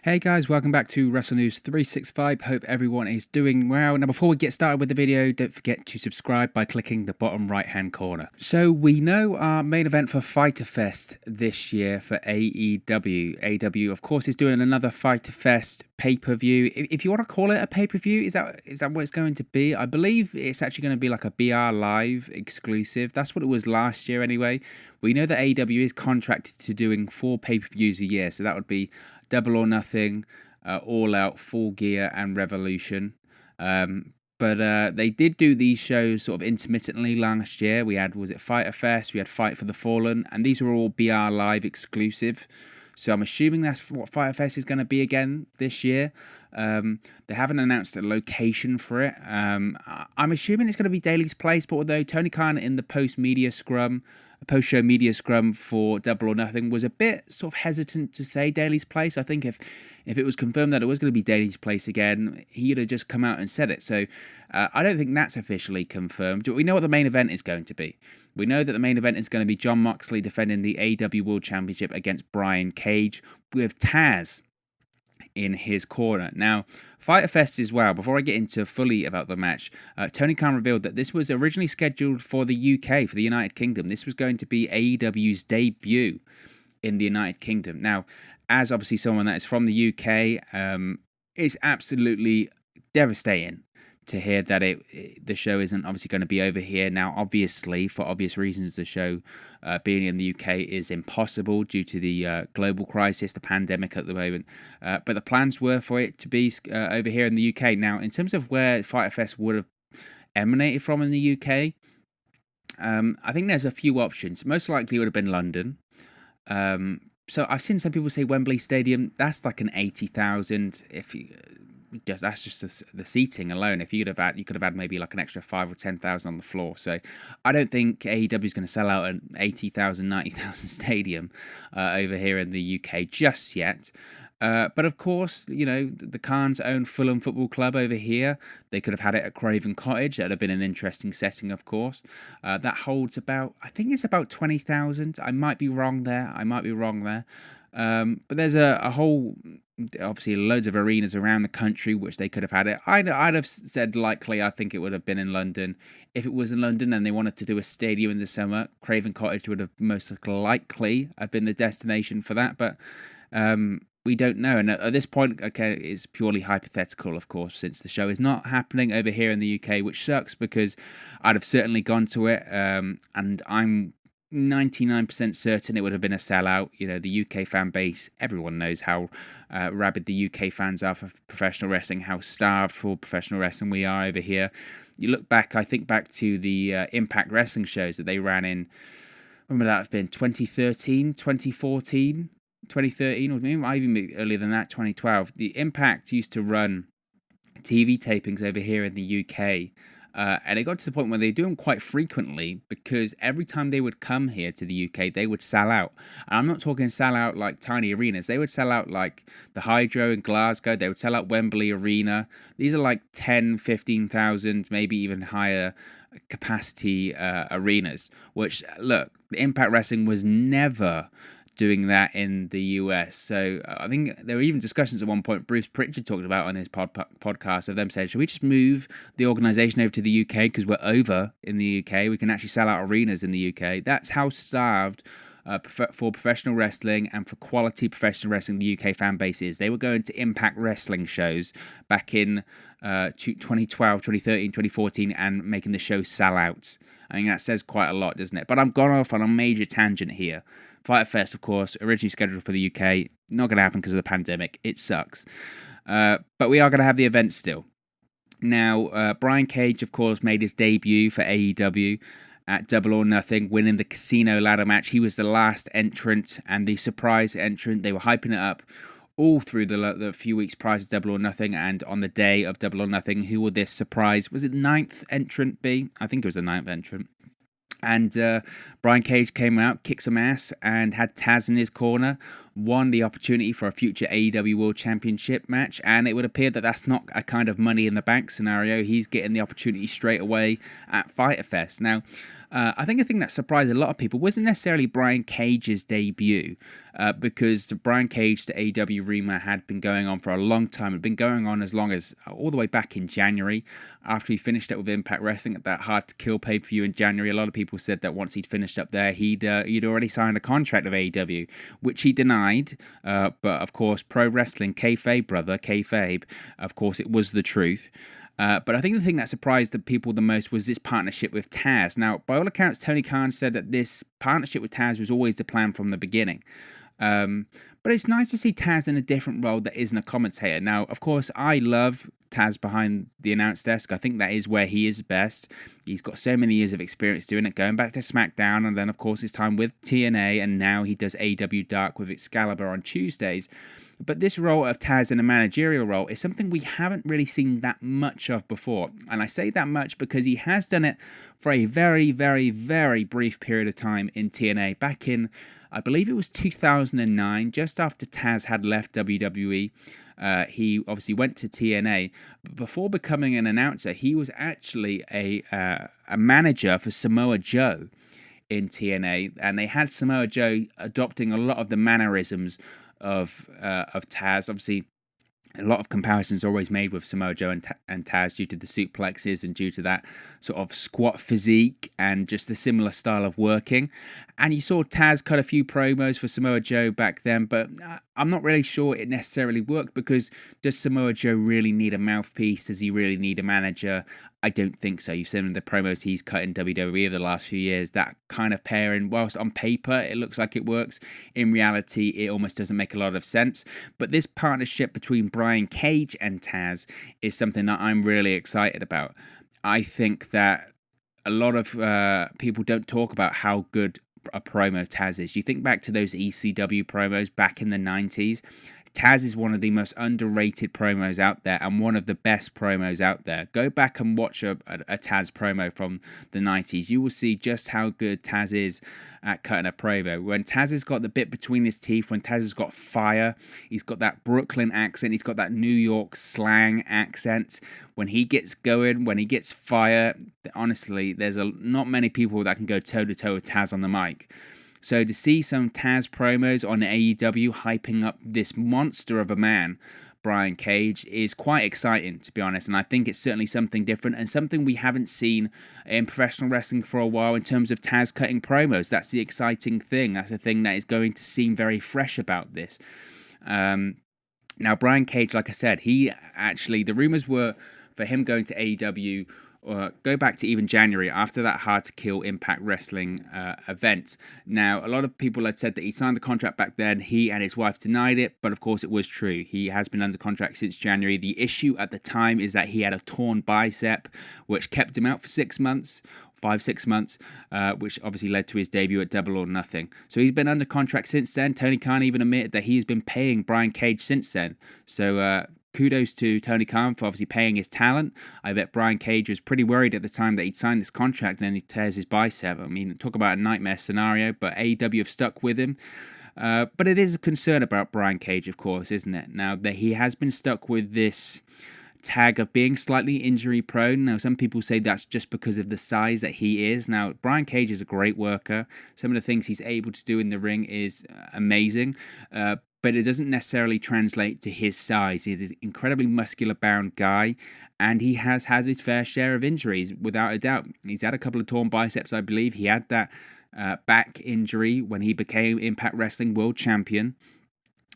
Hey guys, welcome back to Wrestle News 365. Hope everyone is doing well. Now, before we get started with the video, don't forget to subscribe by clicking the bottom right hand corner. So, we know our main event for Fyter Fest this year for AEW. AEW, of course, is doing another Fyter Fest pay-per-view. If you want to call it a pay-per-view, is that what it's going to be? I believe it's actually going to be like a BR Live exclusive. That's what it was last year anyway. We know that AEW is contracted to doing 4 pay-per-views a year, so that would be Double or Nothing, All Out, Full Gear, and Revolution. But they did do these shows sort of intermittently last year. We had, was it Fyter Fest? We had Fight for the Fallen, and these were all BR Live exclusive. So I'm assuming that's what Fyter Fest is going to be again this year. They haven't announced a location for it. I'm assuming it's going to be Daly's Place, but although Tony Khan in the post-show media scrum for Double or Nothing was a bit sort of hesitant to say Daly's Place. I think if it was confirmed that it was going to be Daly's Place again, he'd have just come out and said it. So I don't think that's officially confirmed. We know what the main event is going to be. We know that the main event is going to be Jon Moxley defending the AEW World Championship against Brian Cage with Taz in his corner. Now, Fyter Fest as well, before I get into fully about the match, Tony Khan revealed that this was originally scheduled for the UK, for the United Kingdom. This was going to be AEW's debut in the United Kingdom. Now, as obviously someone that is from the UK, it's absolutely devastating to hear that the show isn't obviously going to be over here. Now, obviously, for obvious reasons, the show being in the UK is impossible due to the global crisis, the pandemic at the moment. But the plans were for it to be over here in the UK. Now, in terms of where Fyter Fest would have emanated from in the UK, I think there's a few options. Most likely it would have been London. So I've seen some people say Wembley Stadium. That's like an 80,000 that's just the seating alone. If you could have had maybe like an extra 5 or 10,000 on the floor. So I don't think AEW is going to sell out an 80,000, 90,000 stadium over here in the UK just yet. But of course, you know, the Khan's own Fulham Football Club over here, they could have had it at Craven Cottage. That would have been an interesting setting, of course. That holds I think it's about 20,000. I might be wrong there. But there's a whole, obviously, loads of arenas around the country which they could have had it. I'd have said likely, I think it would have been in London. If it was in London and they wanted to do a stadium in the summer, Craven Cottage would have most likely have been the destination for that. But we don't know. And at this point, okay, it's purely hypothetical, of course, since the show is not happening over here in the UK, which sucks because I'd have certainly gone to it. And I'm 99% certain it would have been a sellout. You know, the UK fan base, everyone knows how rabid the UK fans are for professional wrestling, how starved for professional wrestling we are over here. You look back, I think back to the Impact Wrestling shows that they ran in, when would that have been, 2013, 2014, 2013, or maybe even earlier than that, 2012. The Impact used to run TV tapings over here in the UK. And it got to the point where they do them quite frequently because every time they would come here to the UK, they would sell out. And I'm not talking sell out like tiny arenas. They would sell out like the Hydro in Glasgow. They would sell out Wembley Arena. These are like 10, 15,000, maybe even higher capacity arenas, which, look, Impact Wrestling was never doing that in the US. So I think there were even discussions at one point Bruce Pritchard talked about on his podcast of them saying, should we just move the organisation over to the UK because we're over in the UK? We can actually sell out arenas in the UK. That's how starved for professional wrestling and for quality professional wrestling the UK fan base is. They were going to Impact Wrestling shows back in 2012, 2013, 2014 and making the show sell out. I think that says quite a lot, doesn't it? But I'm gone off on a major tangent here. Fyter Fest, of course, originally scheduled for the UK. Not going to happen because of the pandemic. It sucks. But we are going to have the event still. Now, Brian Cage, of course, made his debut for AEW at Double or Nothing, winning the Casino Ladder match. He was the last entrant and the surprise entrant. They were hyping it up all through the few weeks prior to Double or Nothing, and on the day of Double or Nothing, who will this surprise, was it 9th entrant be? I think it was the 9th entrant. And Brian Cage came out, kicked some ass, and had Taz in his corner. won the opportunity for a future AEW World Championship match, and it would appear that that's not a kind of money in the bank scenario. He's getting the opportunity straight away at Fyter Fest. Now, I think a thing that surprised a lot of people wasn't necessarily Brian Cage's debut, because the Brian Cage to AEW rumor had been going on for a long time. It had been going on as long as all the way back in January, after he finished up with Impact Wrestling at that Hard to Kill pay-per-view in January. A lot of people said that once he'd finished up there, he'd already signed a contract with AEW, which he denied. But of course, pro wrestling, kayfabe, brother, kayfabe. Of course, it was the truth. But I think the thing that surprised the people the most was this partnership with Taz. Now, by all accounts, Tony Khan said that this partnership with Taz was always the plan from the beginning. But it's nice to see Taz in a different role that isn't a commentator. Now, of course, I love Taz behind the announce desk. I think that is where he is best. He's got so many years of experience doing it, going back to SmackDown, and then, of course, his time with TNA, and now he does AEW Dark with Excalibur on Tuesdays. But this role of Taz in a managerial role is something we haven't really seen that much of before. And I say that much because he has done it for a very, very, very brief period of time in TNA. Back in, I believe it was 2009, just after Taz had left WWE. He obviously went to TNA, but before becoming an announcer, he was actually a manager for Samoa Joe in TNA, and they had Samoa Joe adopting a lot of the mannerisms of Taz. Obviously, a lot of comparisons are always made with Samoa Joe and Taz due to the suplexes and due to that sort of squat physique and just the similar style of working. And you saw Taz cut a few promos for Samoa Joe back then, but I'm not really sure it necessarily worked, because does Samoa Joe really need a mouthpiece? Does he really need a manager? I don't think so. You've seen the promos he's cut in WWE over the last few years. That kind of pairing, whilst on paper it looks like it works, in reality it almost doesn't make a lot of sense. But this partnership between Brian Cage and Taz is something that I'm really excited about. I think that a lot of people don't talk about how good a promo Taz is. You think back to those ECW promos back in the 90s. Taz is one of the most underrated promos out there and one of the best promos out there. Go back and watch a Taz promo from the 90s. You will see just how good Taz is at cutting a promo. When Taz has got the bit between his teeth, when Taz has got fire, he's got that Brooklyn accent, he's got that New York slang accent. When he gets going, when he gets fire, honestly, there's not many people that can go toe-to-toe with Taz on the mic. So to see some Taz promos on AEW hyping up this monster of a man, Brian Cage, is quite exciting, to be honest. And I think it's certainly something different and something we haven't seen in professional wrestling for a while in terms of Taz cutting promos. That's the exciting thing. That's the thing that is going to seem very fresh about this. Now, Brian Cage, like I said, the rumors were for him going to AEW, or go back to even January after that Hard to Kill Impact Wrestling event. Now, a lot of people had said that he signed the contract back then. He and his wife denied it, but of course it was true. He has been under contract since January. The issue at the time is that he had a torn bicep, which kept him out for 6 months. 5-6 months, which obviously led to his debut at Double or Nothing. So he's been under contract since then. Tony Khan even admitted that he's been paying Brian Cage since then. So kudos to Tony Khan for obviously paying his talent. I bet Brian Cage was pretty worried at the time that he'd signed this contract and then he tears his bicep. I mean, talk about a nightmare scenario, but AEW have stuck with him. But it is a concern about Brian Cage, of course, isn't it? Now, that he has been stuck with this tag of being slightly injury prone. Now, some people say that's just because of the size that he is. Now, Brian Cage is a great worker. Some of the things he's able to do in the ring is amazing, but it doesn't necessarily translate to his size. He's an incredibly muscular bound guy, and he has had his fair share of injuries, without a doubt. He's had a couple of torn biceps, I believe. He had that back injury when he became Impact Wrestling World Champion.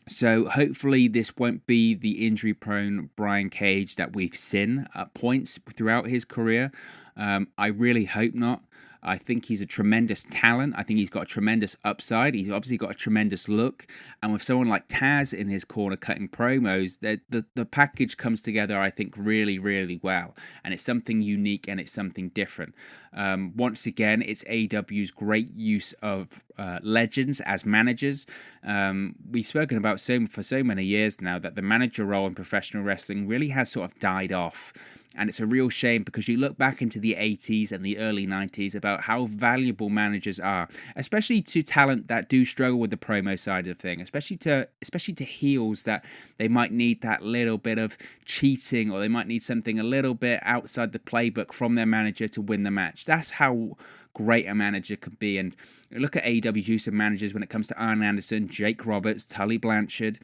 So hopefully this won't be the injury-prone Brian Cage that we've seen at points throughout his career. I really hope not. I think he's a tremendous talent. I think he's got a tremendous upside. He's obviously got a tremendous look. And with someone like Taz in his corner cutting promos, the package comes together, I think, really, really well. And it's something unique and it's something different. Once again, it's AEW's great use of legends as managers. We've spoken about for so many years now that the manager role in professional wrestling really has sort of died off. And it's a real shame because you look back into the 80s and the early 90s about how valuable managers are, especially to talent that do struggle with the promo side of the thing, especially to heels that they might need that little bit of cheating, or they might need something a little bit outside the playbook from their manager to win the match. That's how great a manager could be. And look at AEW's use of managers when it comes to Arn Anderson, Jake Roberts, Tully Blanchard.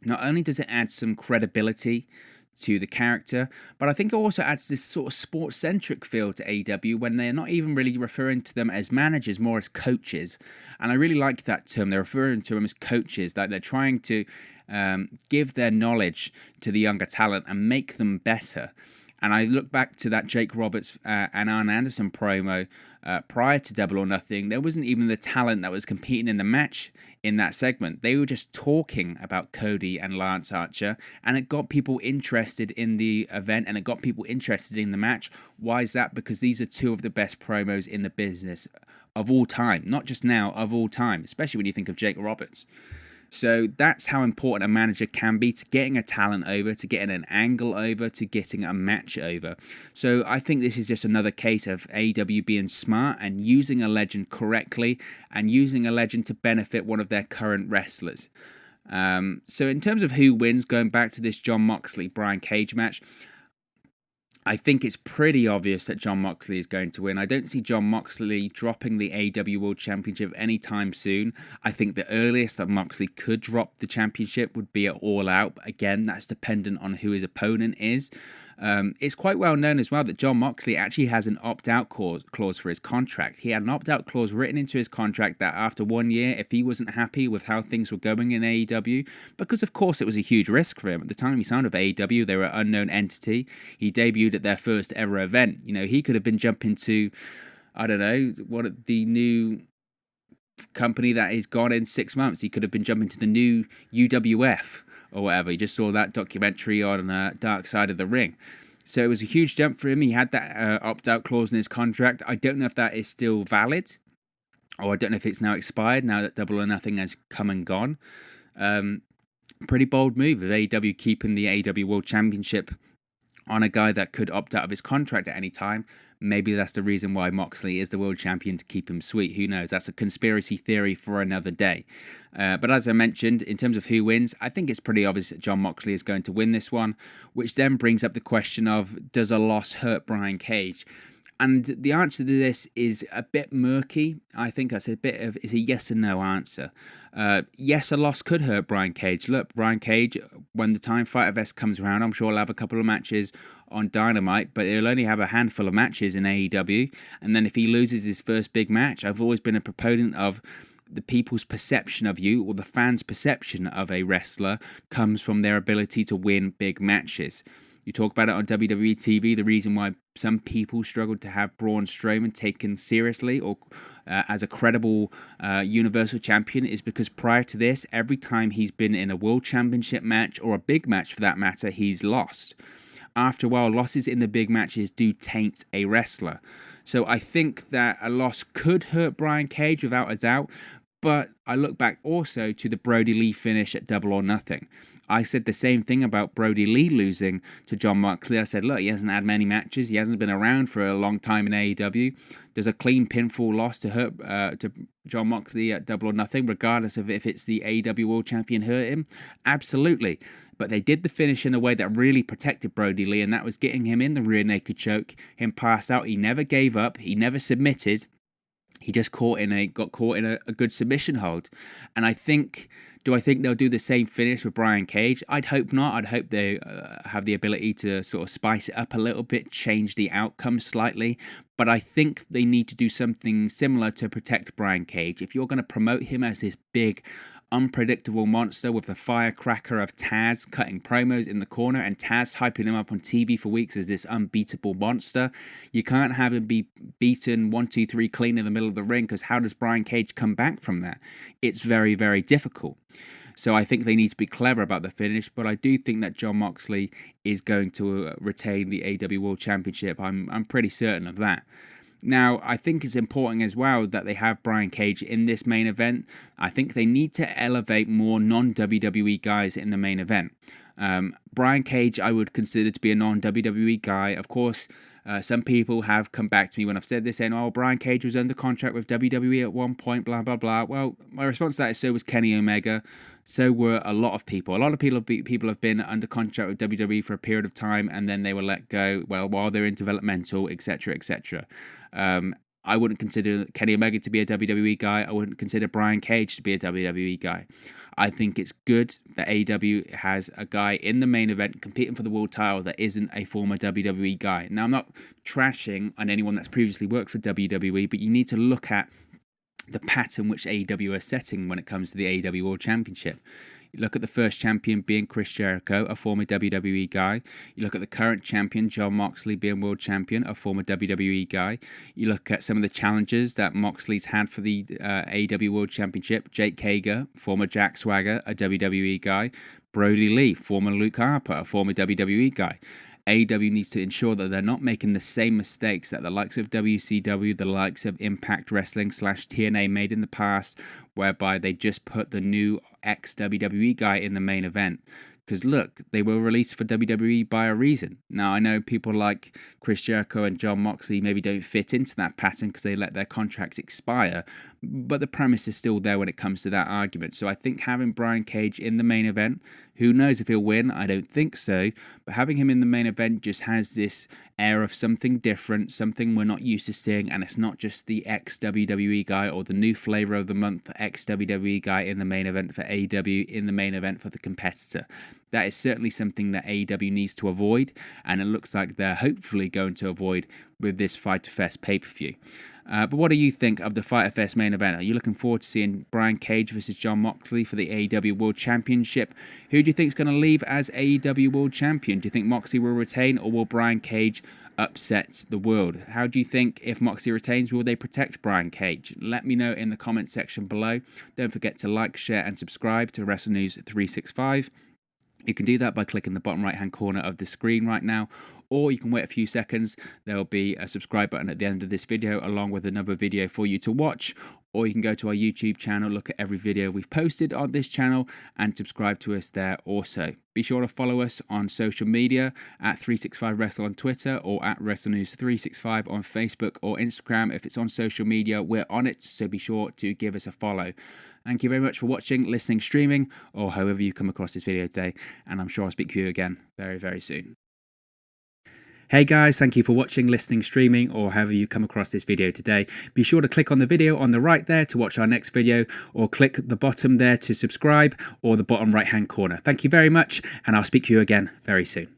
Not only does it add some credibility to the character, but I think it also adds this sort of sports-centric feel to AEW when they're not even really referring to them as managers, more as coaches. And I really like that term. They're referring to them as coaches, like they're trying to give their knowledge to the younger talent and make them better. And I look back to that Jake Roberts and Arn Anderson promo prior to Double or Nothing. There wasn't even the talent that was competing in the match in that segment. They were just talking about Cody and Lance Archer, and it got people interested in the event, and it got people interested in the match. Why is that? Because these are two of the best promos in the business of all time. Not just now, of all time, especially when you think of Jake Roberts. So that's how important a manager can be to getting a talent over, to getting an angle over, to getting a match over. So I think this is just another case of AEW being smart and using a legend correctly and using a legend to benefit one of their current wrestlers. So in terms of who wins, going back to this Jon Moxley-Brian Cage match, I think it's pretty obvious that Jon Moxley is going to win. I don't see Jon Moxley dropping the AEW World Championship anytime soon. I think the earliest that Moxley could drop the championship would be at All Out. But again, that's dependent on who his opponent is. It's quite well known as well that Jon Moxley actually has an opt-out clause for his contract. He had an opt-out clause written into his contract that after 1 year, if he wasn't happy with how things were going in AEW, because of course it was a huge risk for him. At the time he signed with AEW, they were an unknown entity. He debuted at their first ever event. You know, he could have been jumping to, I don't know, what the new company that is gone in 6 months. He could have been jumping to the new UWF or whatever. He just saw that documentary on Dark Side of the Ring. So it was a huge jump for him. He had that opt-out clause in his contract. I don't know if that is still valid, or I don't know if it's now expired now that Double or Nothing has come and gone. Pretty bold move of AEW keeping the AEW World Championship on a guy that could opt out of his contract at any time. Maybe that's the reason why Moxley is the world champion, to keep him sweet. Who knows? That's a conspiracy theory for another day. But as I mentioned, in terms of who wins, I think it's pretty obvious that Jon Moxley is going to win this one, which then brings up the question of, does a loss hurt Brian Cage? And the answer to this is a bit murky. I think it's a yes and no answer. Yes, a loss could hurt Brian Cage. Look, Brian Cage, when the time Fyter Fest comes around, I'm sure he'll have a couple of matches on Dynamite, but he'll only have a handful of matches in AEW. And then if he loses his first big match, I've always been a proponent of the people's perception of you, or the fans' perception of a wrestler, comes from their ability to win big matches. You talk about it on WWE TV, the reason why some people struggled to have Braun Strowman taken seriously or as a credible Universal Champion is because prior to this, every time he's been in a World Championship match, or a big match for that matter, he's lost. After a while, losses in the big matches do taint a wrestler. So I think that a loss could hurt Brian Cage without a doubt. But I look back also to the Brody Lee finish at Double or Nothing. I said the same thing about Brody Lee losing to Jon Moxley. I said, look, he hasn't had many matches. He hasn't been around for a long time in AEW. Does a clean pinfall loss to hurt to Jon Moxley at Double or Nothing, regardless of if it's the AEW World Champion, hurt him? Absolutely. But they did the finish in a way that really protected Brody Lee, and that was getting him in the rear naked choke, him passed out. He never gave up. He never submitted. He just got caught in a good submission hold. And I think they'll do the same finish with Brian Cage? I'd hope not. I'd hope they have the ability to sort of spice it up a little bit, change the outcome slightly. But I think they need to do something similar to protect Brian Cage. If you're going to promote him as this big, unpredictable monster with the firecracker of Taz cutting promos in the corner and Taz hyping him up on TV for weeks as this unbeatable monster, you can't have him be beaten 1, 2, 3 clean in the middle of the ring, because how does Brian Cage come back from that? It's very, very difficult. So I think they need to be clever about the finish, but I do think that Jon Moxley is going to retain the AEW World Championship. I'm pretty certain of that. Now, I think it's important as well that they have Brian Cage in this main event. I think they need to elevate more non-WWE guys in the main event. Brian Cage, I would consider to be a non-WWE guy. Of course, some people have come back to me when I've said this, saying, oh, Brian Cage was under contract with WWE at one point, blah, blah, blah. Well, my response to that is so was Kenny Omega. So were a lot of people. A lot of people have been under contract with WWE for a period of time, and then they were let go, well, while they're in developmental, etc., etc. I wouldn't consider Kenny Omega to be a WWE guy. I wouldn't consider Brian Cage to be a WWE guy. I think it's good that AEW has a guy in the main event competing for the world title that isn't a former WWE guy. Now, I'm not trashing on anyone that's previously worked for WWE, but you need to look at the pattern which AEW are setting when it comes to the AEW World Championship. You look at the first champion being Chris Jericho, a former WWE guy. You look at the current champion, Jon Moxley, being world champion, a former WWE guy. You look at some of the challengers that Moxley's had for the AEW World Championship. Jake Hager, former Jack Swagger, a WWE guy. Brody Lee, former Luke Harper, a former WWE guy. AEW needs to ensure that they're not making the same mistakes that the likes of WCW, the likes of Impact Wrestling / TNA made in the past, whereby they just put the new ex-WWE guy in the main event. Because look, they were released for WWE by a reason. Now, I know people like Chris Jericho and Jon Moxley maybe don't fit into that pattern because they let their contracts expire, but the premise is still there when it comes to that argument. So I think having Brian Cage in the main event, who knows if he'll win? I don't think so. But having him in the main event just has this air of something different, something we're not used to seeing, and it's not just the ex-WWE guy or the new flavor of the month ex-WWE guy in the main event for AEW, in the main event for the competitor. That is certainly something that AEW needs to avoid, and it looks like they're hopefully going to avoid with this Fyter Fest pay-per-view. But what do you think of the Fyter Fest main event? Are you looking forward to seeing Brian Cage versus Jon Moxley for the AEW World Championship? Who do you think is going to leave as AEW World Champion? Do you think Moxley will retain, or will Brian Cage upset the world? How do you think, if Moxley retains, will they protect Brian Cage? Let me know in the comment section below. Don't forget to like, share and subscribe to Wrestle News 365. You can do that by clicking the bottom right hand corner of the screen right now, or you can wait a few seconds. There will be a subscribe button at the end of this video along with another video for you to watch, or you can go to our YouTube channel, look at every video we've posted on this channel and subscribe to us there also. Be sure to follow us on social media at 365Wrestle on Twitter or at WrestleNews365 on Facebook or Instagram. If it's on social media, we're on it, so be sure to give us a follow. Thank you very much for watching, listening, streaming, or however you come across this video today, and I'm sure I'll speak to you again very, very soon. Hey guys, thank you for watching, listening, streaming, or however you come across this video today. Be sure to click on the video on the right there to watch our next video, or click the bottom there to subscribe, or the bottom right hand corner. Thank you very much, and I'll speak to you again very soon.